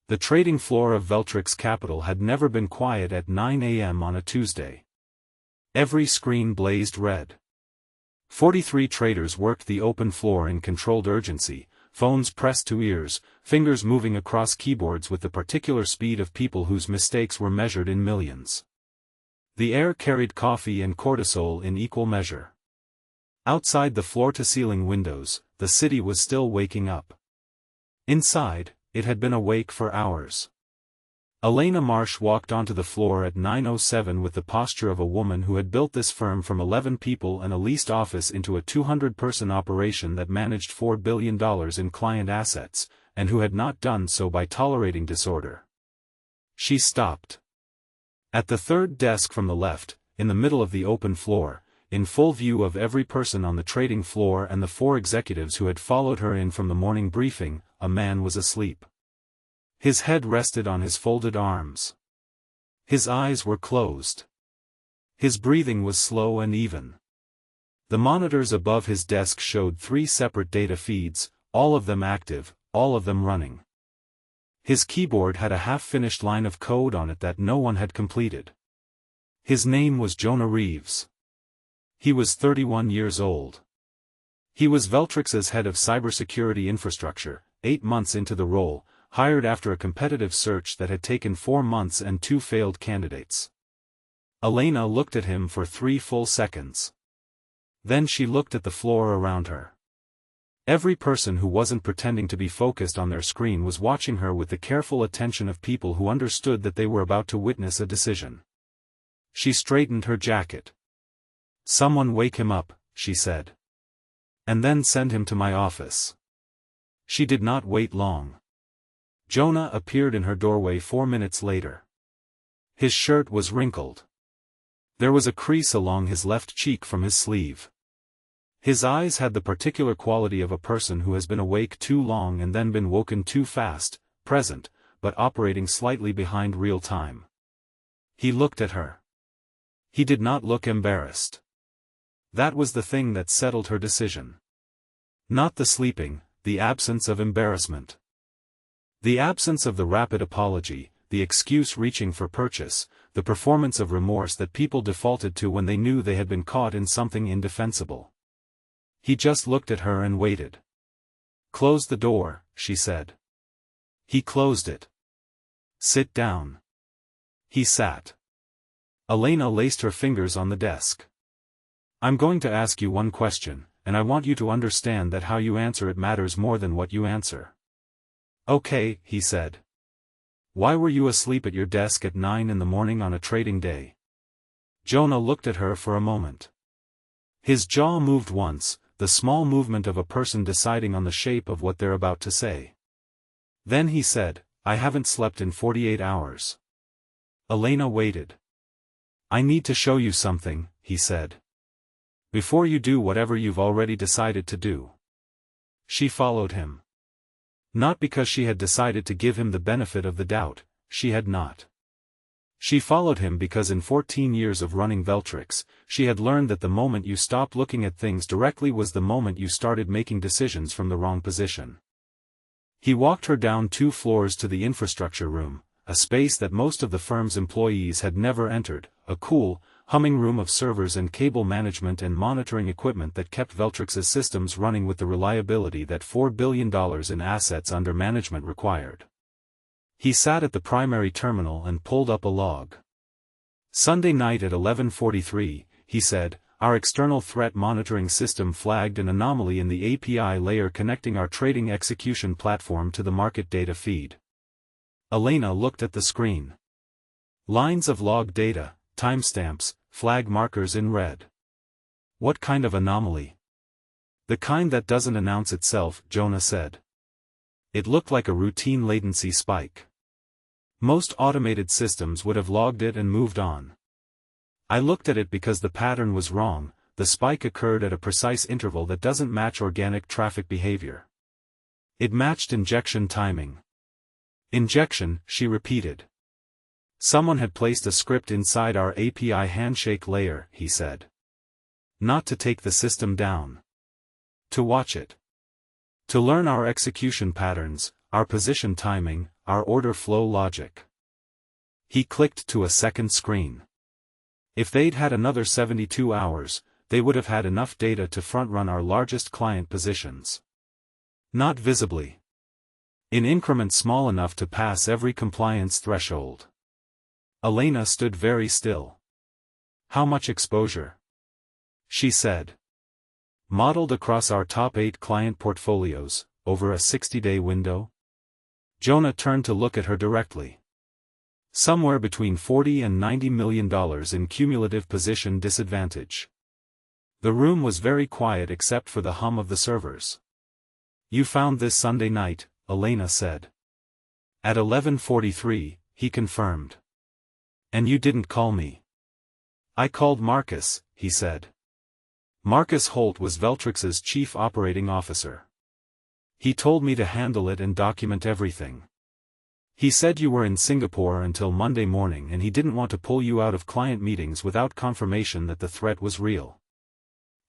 The trading floor of Veltrix Capital had never been quiet at 9 a.m. on a Tuesday. Every screen blazed red. 43 traders worked the open floor in controlled urgency, phones pressed to ears, fingers moving across keyboards with the particular speed of people whose mistakes were measured in millions. The air carried coffee and cortisol in equal measure. Outside the floor-to-ceiling windows, the city was still waking up. Inside, it had been awake for hours. Elena Marsh walked onto the floor at 9:07 with the posture of a woman who had built this firm from 11 people and a leased office into a 200-person operation that managed $4 billion in client assets, and who had not done so by tolerating disorder. She stopped. At the third desk from the left, in the middle of the open floor, in full view of every person on the trading floor and the 4 executives who had followed her in from the morning briefing, a man was asleep. His head rested on his folded arms. His eyes were closed. His breathing was slow and even. The monitors above his desk showed 3 separate data feeds, all of them active, all of them running. His keyboard had a half-finished line of code on it that no one had completed. His name was Jonah Reeves. He was 31 years old. He was Veltrix's head of cybersecurity infrastructure, 8 months into the role, hired after a competitive search that had taken 4 months and 2 failed candidates. Elena looked at him for 3 full seconds. Then she looked at the floor around her. Every person who wasn't pretending to be focused on their screen was watching her with the careful attention of people who understood that they were about to witness a decision. She straightened her jacket. "Someone wake him up," she said. "And then send him to my office." She did not wait long. Jonah appeared in her doorway 4 minutes later. His shirt was wrinkled. There was a crease along his left cheek from his sleeve. His eyes had the particular quality of a person who has been awake too long and then been woken too fast, present, but operating slightly behind real time. He looked at her. He did not look embarrassed. That was the thing that settled her decision. Not the sleeping, the absence of embarrassment. The absence of the rapid apology, the excuse reaching for purchase, the performance of remorse that people defaulted to when they knew they had been caught in something indefensible. He just looked at her and waited. "Close the door," she said. He closed it. "Sit down." He sat. Elena laced her fingers on the desk. "I'm going to ask you one question, and I want you to understand that how you answer it matters more than what you answer." "Okay," he said. "Why were you asleep at your desk at 9 in the morning on a trading day?" Jonah looked at her for a moment. His jaw moved once, the small movement of a person deciding on the shape of what they're about to say. Then he said, "I haven't slept in 48 hours." Elena waited. "I need to show you something," he said. "Before you do whatever you've already decided to do." She followed him. Not because she had decided to give him the benefit of the doubt, she had not. She followed him because in 14 years of running Veltrix, she had learned that the moment you stopped looking at things directly was the moment you started making decisions from the wrong position. He walked her down 2 floors to the infrastructure room, a space that most of the firm's employees had never entered, a cool, humming room of servers and cable management and monitoring equipment that kept Veltrix's systems running with the reliability that $4 billion in assets under management required. He sat at the primary terminal and pulled up a log. "Sunday night at 11:43, he said, "our external threat monitoring system flagged an anomaly in the API layer connecting our trading execution platform to the market data feed." Elena looked at the screen. Lines of log data, timestamps, flag markers in red. "What kind of anomaly?" "The kind that doesn't announce itself," Jonah said. It looked like a routine latency spike. Most automated systems would have logged it and moved on. I looked at it because the pattern was wrong. The spike occurred at a precise interval that doesn't match organic traffic behavior. It matched injection timing. "Injection," she repeated. "Someone had placed a script inside our API handshake layer," he said. "Not to take the system down. To watch it. To learn our execution patterns, our position timing, our order flow logic. He clicked to a second screen. If they'd had another 72 hours, they would have had enough data to front-run our largest client positions. Not visibly. In increments small enough to pass every compliance threshold. Elena stood very still. How much exposure? She said. Modeled across our top 8 client portfolios, over a 60-day window? Jonah turned to look at her directly. Somewhere between $40 and $90 million in cumulative position disadvantage. The room was very quiet except for the hum of the servers. You found this Sunday night, Elena said. At 11:43, he confirmed. And you didn't call me. I called Marcus, he said. Marcus Holt was Veltrix's chief operating officer. He told me to handle it and document everything. He said you were in Singapore until Monday morning and he didn't want to pull you out of client meetings without confirmation that the threat was real.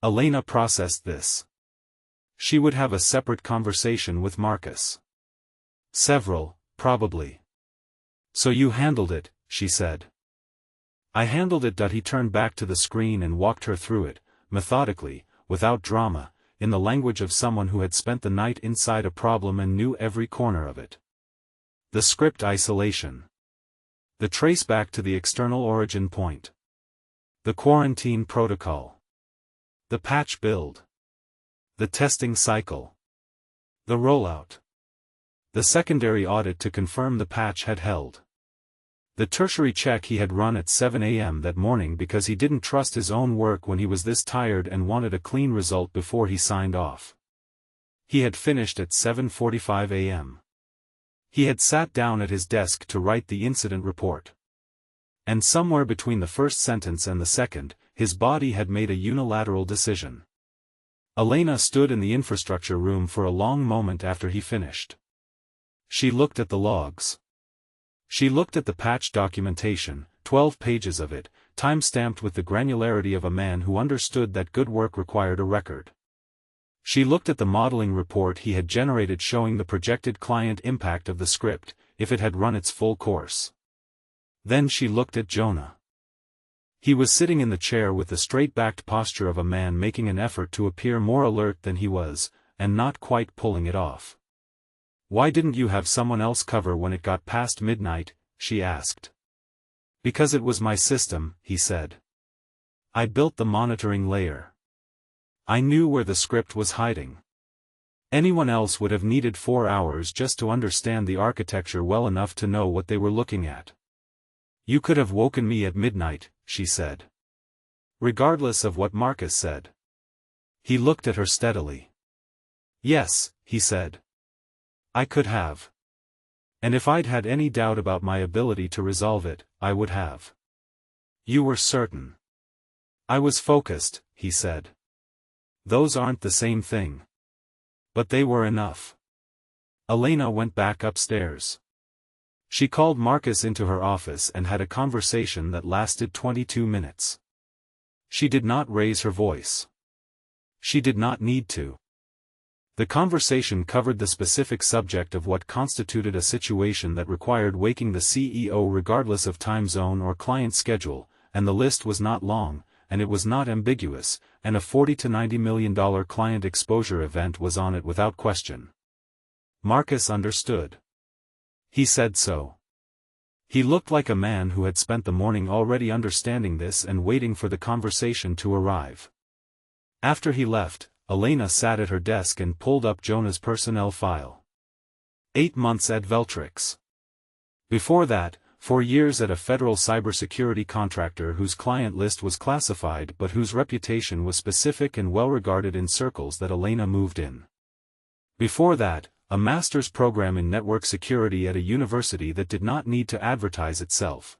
Elena processed this. She would have a separate conversation with Marcus. Several, probably. So you handled it, she said. I handled it. He turned back to the screen and walked her through it, methodically, without drama, in the language of someone who had spent the night inside a problem and knew every corner of it. The script isolation. The traceback to the external origin point. The quarantine protocol. The patch build. The testing cycle. The rollout. The secondary audit to confirm the patch had held. The tertiary check he had run at 7 a.m. that morning because he didn't trust his own work when he was this tired and wanted a clean result before he signed off. He had finished at 7:45 a.m. He had sat down at his desk to write the incident report. And somewhere between the first sentence and the second, his body had made a unilateral decision. Elena stood in the infrastructure room for a long moment after he finished. She looked at the logs. She looked at the patch documentation, 12 pages of it, time-stamped with the granularity of a man who understood that good work required a record. She looked at the modeling report he had generated showing the projected client impact of the script, if it had run its full course. Then she looked at Jonah. He was sitting in the chair with the straight-backed posture of a man making an effort to appear more alert than he was, and not quite pulling it off. Why didn't you have someone else cover when it got past midnight? She asked. Because it was my system, he said. I built the monitoring layer. I knew where the script was hiding. Anyone else would have needed 4 hours just to understand the architecture well enough to know what they were looking at. You could have woken me at midnight, she said. Regardless of what Marcus said. He looked at her steadily. Yes, he said. I could have. And if I'd had any doubt about my ability to resolve it, I would have. You were certain. I was focused, he said. Those aren't the same thing. But they were enough. Elena went back upstairs. She called Marcus into her office and had a conversation that lasted 22 minutes. She did not raise her voice. She did not need to. The conversation covered the specific subject of what constituted a situation that required waking the CEO regardless of time zone or client schedule, and the list was not long, and it was not ambiguous, and a $40 to $90 million client exposure event was on it without question. Marcus understood. He said so. He looked like a man who had spent the morning already understanding this and waiting for the conversation to arrive. After he left, Elena sat at her desk and pulled up Jonah's personnel file. 8 months at Veltrix. Before that, 4 years at a federal cybersecurity contractor whose client list was classified but whose reputation was specific and well-regarded in circles that Elena moved in. Before that, a master's program in network security at a university that did not need to advertise itself.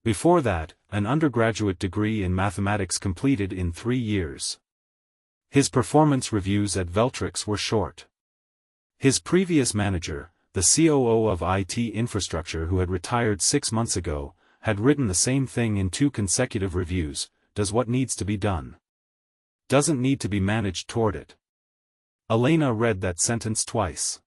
Before that, an undergraduate degree in mathematics completed in 3 years. His performance reviews at Veltrix were short. His previous manager, the COO of IT infrastructure who had retired 6 months ago, had written the same thing in 2 consecutive reviews: does what needs to be done. Doesn't need to be managed toward it. Elena read that sentence twice.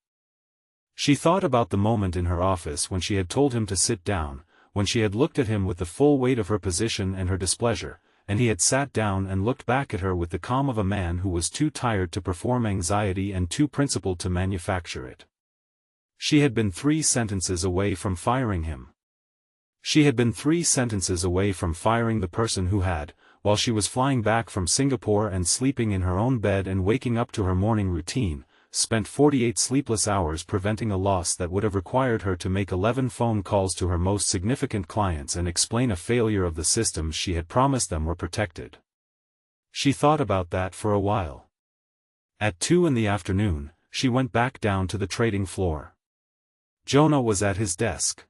She thought about the moment in her office when she had told him to sit down, when she had looked at him with the full weight of her position and her displeasure, and he had sat down and looked back at her with the calm of a man who was too tired to perform anxiety and too principled to manufacture it. She had been 3 sentences away from firing him. She had been 3 sentences away from firing the person who had, while she was flying back from Singapore and sleeping in her own bed and waking up to her morning routine, spent 48 sleepless hours preventing a loss that would have required her to make 11 phone calls to her most significant clients and explain a failure of the systems she had promised them were protected. She thought about that for a while. At 2 in the afternoon, she went back down to the trading floor. Jonah was at his desk.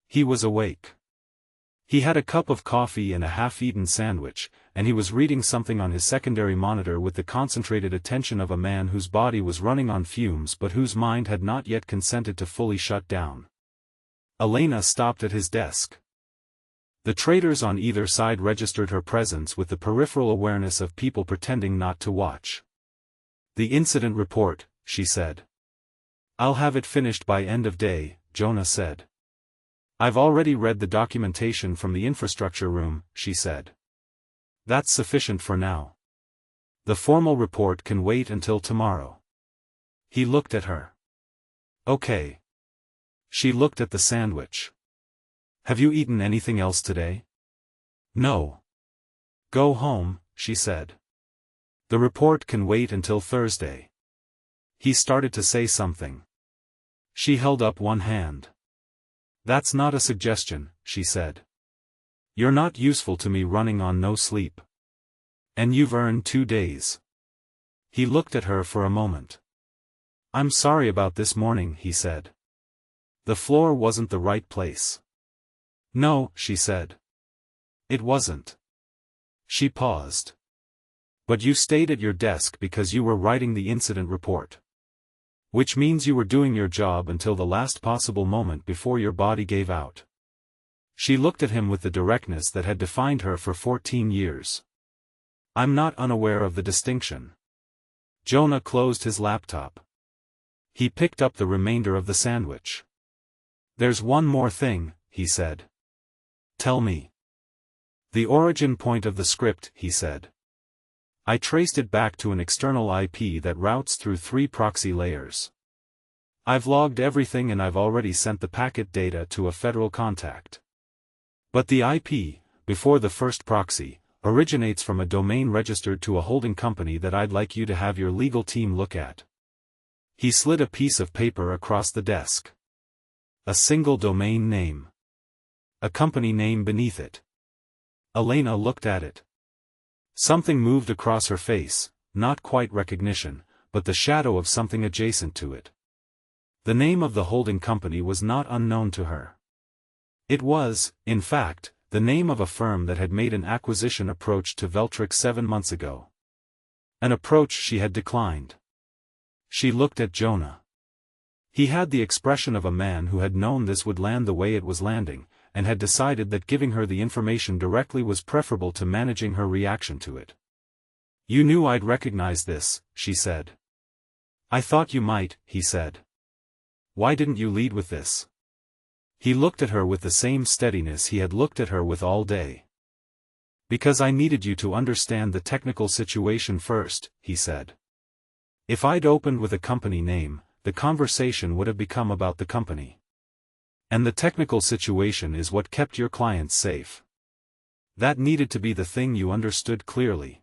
He was awake. He had a cup of coffee and a half-eaten sandwich, and he was reading something on his secondary monitor with the concentrated attention of a man whose body was running on fumes but whose mind had not yet consented to fully shut down. Elena stopped at his desk. The traders on either side registered her presence with the peripheral awareness of people pretending not to watch. "The incident report," she said. "I'll have it finished by end of day," Jonah said. "I've already read the documentation from the infrastructure room," she said. "That's sufficient for now. The formal report can wait until tomorrow." He looked at her. "Okay." She looked at the sandwich. "Have you eaten anything else today?" "No." "Go home," she said. "The report can wait until Thursday." He started to say something. She held up one hand. "That's not a suggestion," she said. "You're not useful to me running on no sleep. And you've earned 2 days." He looked at her for a moment. "I'm sorry about this morning," he said. "The floor wasn't the right place." "No," she said. "It wasn't." She paused. "But you stayed at your desk because you were writing the incident report. Which means you were doing your job until the last possible moment before your body gave out." She looked at him with the directness that had defined her for 14 years. "I'm not unaware of the distinction." Jonah closed his laptop. He picked up the remainder of the sandwich. "There's one more thing," he said. "Tell me." "The origin point of the script," he said. "I traced it back to an external IP that routes through 3 proxy layers. I've logged everything and I've already sent the packet data to a federal contact. But the IP, before the first proxy, originates from a domain registered to a holding company that I'd like you to have your legal team look at." He slid a piece of paper across the desk. "A single domain name. A company name beneath it." Elena looked at it. Something moved across her face, not quite recognition, but the shadow of something adjacent to it. The name of the holding company was not unknown to her. It was, in fact, the name of a firm that had made an acquisition approach to Veltrix 7 months ago. An approach she had declined. She looked at Jonah. He had the expression of a man who had known this would land the way it was landing, and had decided that giving her the information directly was preferable to managing her reaction to it. "You knew I'd recognize this," she said. "I thought you might," he said. "Why didn't you lead with this?" He looked at her with the same steadiness he had looked at her with all day. "Because I needed you to understand the technical situation first," he said. "If I'd opened with a company name, the conversation would have become about the company. And the technical situation is what kept your clients safe. That needed to be the thing you understood clearly."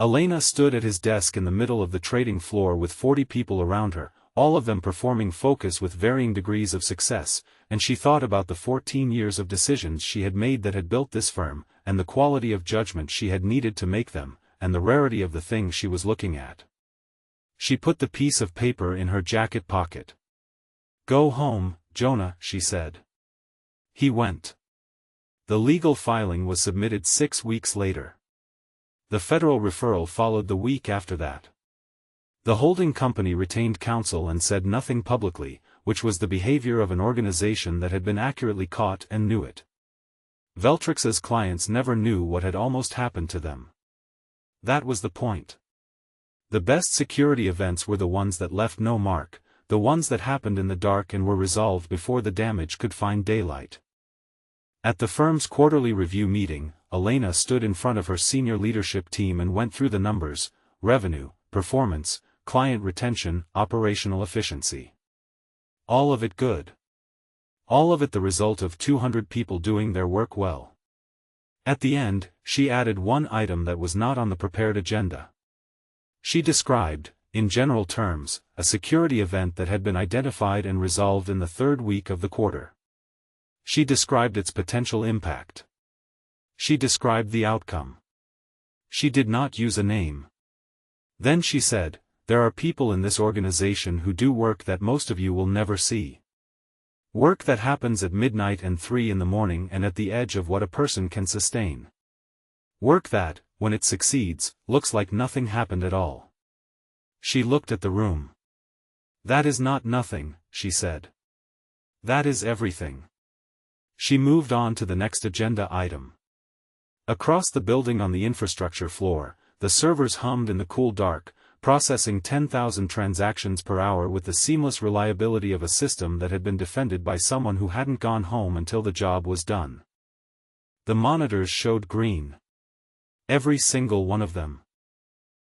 Elena stood at his desk in the middle of the trading floor with 40 people around her, all of them performing focus with varying degrees of success, and she thought about the 14 years of decisions she had made that had built this firm, and the quality of judgment she had needed to make them, and the rarity of the thing she was looking at. She put the piece of paper in her jacket pocket. "Go home, Jonah," she said. He went. The legal filing was submitted 6 weeks later. The federal referral followed the week after that. The holding company retained counsel and said nothing publicly, which was the behavior of an organization that had been accurately caught and knew it. Veltrix's clients never knew what had almost happened to them. That was the point. The best security events were the ones that left no mark, the ones that happened in the dark and were resolved before the damage could find daylight. At the firm's quarterly review meeting, Elena stood in front of her senior leadership team and went through the numbers: revenue, performance, client retention, operational efficiency. All of it good. All of it the result of 200 people doing their work well. At the end, she added one item that was not on the prepared agenda. She described, in general terms, a security event that had been identified and resolved in the third week of the quarter. She described its potential impact. She described the outcome. She did not use a name. Then she said, "There are people in this organization who do work that most of you will never see. Work that happens at midnight and 3 in the morning and at the edge of what a person can sustain. Work that, when it succeeds, looks like nothing happened at all." She looked at the room. "That is not nothing," she said. "That is everything." She moved on to the next agenda item. Across the building on the infrastructure floor, the servers hummed in the cool dark, processing 10,000 transactions per hour with the seamless reliability of a system that had been defended by someone who hadn't gone home until the job was done. The monitors showed green. Every single one of them.